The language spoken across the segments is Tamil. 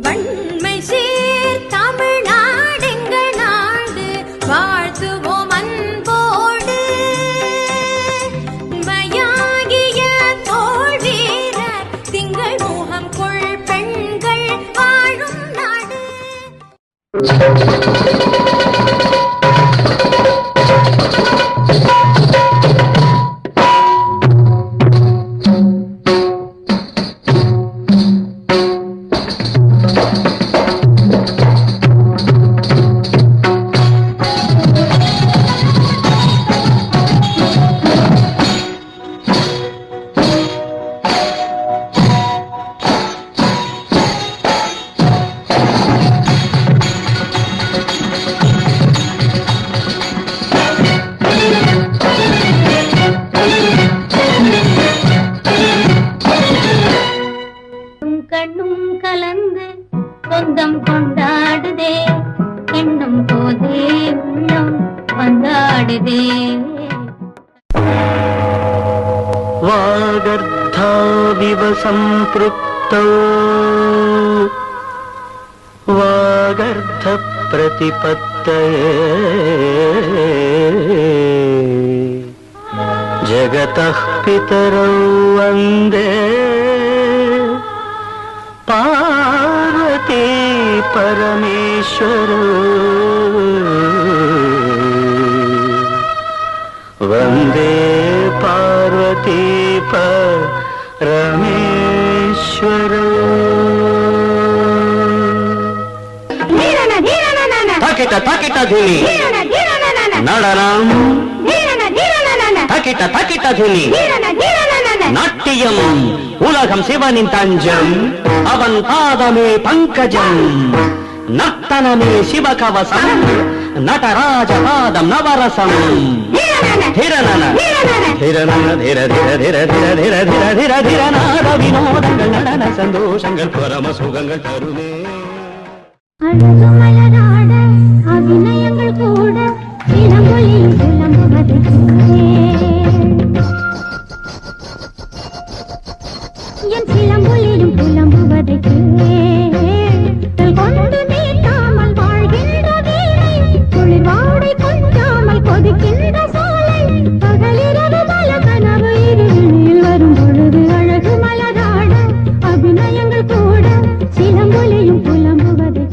வன்மை சேர் தமிழ்நாடெங்கள் நாடு வாழ்த்துவோம் அன்போடு. உண்மையாகிய தோள் வீரர் திங்கள் மோகம் கொள் பெண்கள் வாழும் நாடு. கண்ணும் கலந்து சொந்தம் கொண்டாடுதே, எண்ணும் போதே உள்ளம் வந்தாடுதே. வாகர்த்தாவிவ சம்பிருக்தௌ வாகர்த்த பிரதிபத்தயே ஜகதः பிதரௌ வந்தே பார்வதி பரமேஸ்வரோ வந்தே பார்வதி பரமேஸ்வரோ. தக்கிட்ட தக்கிட்ட ಧೂಳಿ நடனம், தக்கிட்ட தக்கிட்ட ಧೂಳಿ நாட்டியம். உலகம் சிவனின் தஞ்சம், அவன் பாதமே பங்கஜம். நர்த்தனமே சிவகவசம், நடராஜ பாதம் நவரசம். திரணன திரணன திர திர திர திர திர திர திர திரநாத வினோதங்கள் நடன சந்தோஷங்கள் பரம சுகங்கள் தருமே. அழகு மலராட அபிநயங்கள் கூட இளமொழியும் புலம்புவது என் சிலம்பொலியும் புலம்புவது கொண்டு நீட்டாமல் வாழ்கின்ற வீணை, குளிர்வாடை கொஞ்சாமல் கொதிக்கின்ற சோலை, பகலிரவு பல கனவு இருளில் வரும் பொழுது அழகு மலராட அபிநயங்கள் கூட சிலம்பொலியும் புலம்புவது.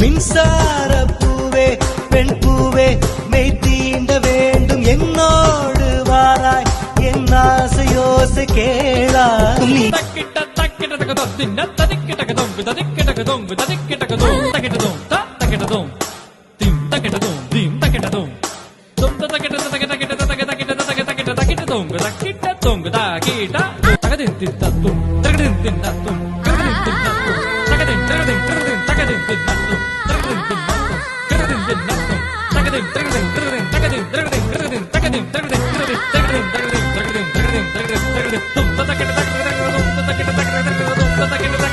மின்சார பூவே பெண் பூவே மெய் தீண்ட வேண்டும் என்னோடு வாராய் என் ஆசையோசை கேளாய். தக்கிட்ட தக்கிட்ட தகதம் தின்ன ததிக்கிட்ட கதம் விததிக்கிட்ட கதம் விததிக்கிட்ட கதம் தக்கிட்டதும் தக்கிட்டதும் திம் தக்கிட்டதும் திம் தக்கிட்டதும் தும் தக்கிட்ட தக்கிட்ட தக்கிட்ட தக்கிட்ட தக்கிட்ட தக்கிட்ட தக்கிட்டதும் தக்கிட்ட தொங்கு தக்கிட்ட தகதின் தித்தத்தும் தகதின் தின்னத்தும் தகதின் தின்னத்தும் தகதின் தகதின் தகதின் தகதின் தின்னத்தும் தகதின் தின்னத்தும் தகதின் தின்னத்தும் தகதின் தகதின் தகதின் தகதின் தகதின் தகதின் தகதின் தகதின் தகதின் தகதின் தகதின் தகதின் தகதின் தகதின் தகதின் தும் தக்கிட்ட தக்கிட்ட தக்கிட்ட தும் தக்கிட்ட தக்கிட்ட தக்கிட்ட தும் தக்கிட்ட